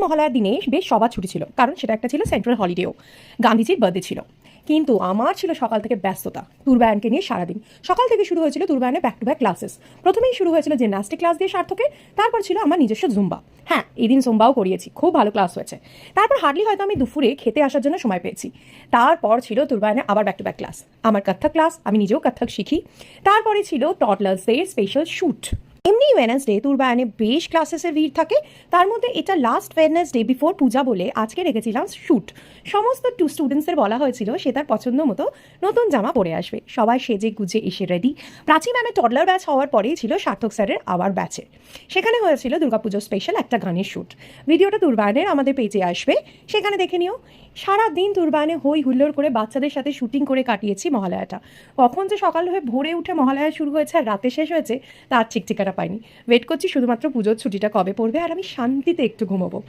মহালয়ার দিনে বেশ সবার ছুটি ছিল, কারণ সেটা একটা ছিল সেন্ট্রাল হলিডেও, গান্ধীজির বার্থডে ছিল। কিন্তু আমার ছিল সকাল থেকে ব্যস্ততা, তুরবায়নকে নিয়ে সারাদিন। সকাল থেকে শুরু হয়েছিল তুরবায়নের ব্যাক টু ব্যাক ক্লাসেস। প্রথমেই শুরু হয়েছিল জিমন্যাস্টিক ক্লাস দিয়ে সার্থকের, তারপর ছিল আমার নিজস্ব জুম্বা। হ্যাঁ, এদিন জুম্বাও করিয়েছি, খুব ভালো ক্লাস হয়েছে। তারপর হার্ডলি হয়তো আমি দুপুরে খেতে আসার জন্য সময় পেয়েছি। তারপর ছিল তুরবায়নের আবার ব্যাক টু ব্যাক ক্লাস, আমার কত্থক ক্লাস, আমি নিজেও কত্থক শিখি। তারপরে ছিল টডলার্সদের স্পেশাল শ্যুট। এমনি ওয়েডনেসডে তুরবায়নে বেশ ক্লাসেসের ভিড় থাকে, তার মধ্যে এটা লাস্ট ওয়েডনেসডে বিফোর পূজা বলে আজকে রেখেছিলাম শ্যুট। সমস্ত স্টুডেন্টসদের বলা হয়েছিল সে তার পছন্দ মতো নতুন জামা পরে আসবে। সবাই সেজে গুজে এসে রেডি। প্রাচী ম্যামের টডলার ব্যাচ হওয়ার পরেই ছিল সার্থক স্যারের আবার ব্যাচে। সেখানে হয়েছিল দুর্গাপুজোর স্পেশাল একটা গানের শ্যুট। ভিডিওটা তুরবায়নের আমাদের পেজে আসবে, সেখানে দেখে নিও। সারাদিন তুরবায়নে হই হুল্লোড় করে বাচ্চাদের সাথে শুটিং করে কাটিয়েছি মহালয়াটা। কখন যে সকাল হয়ে ভোরে উঠে মহালয়া শুরু হয়েছে আর রাতে শেষ হয়েছে তার ঠিক ঠিকানা পাইনি। ওয়েট করছি শুধুমাত্র পুজোর ছুটিটা কবে পড়বে আর আমি শান্তিতে একটু ঘুমোবো।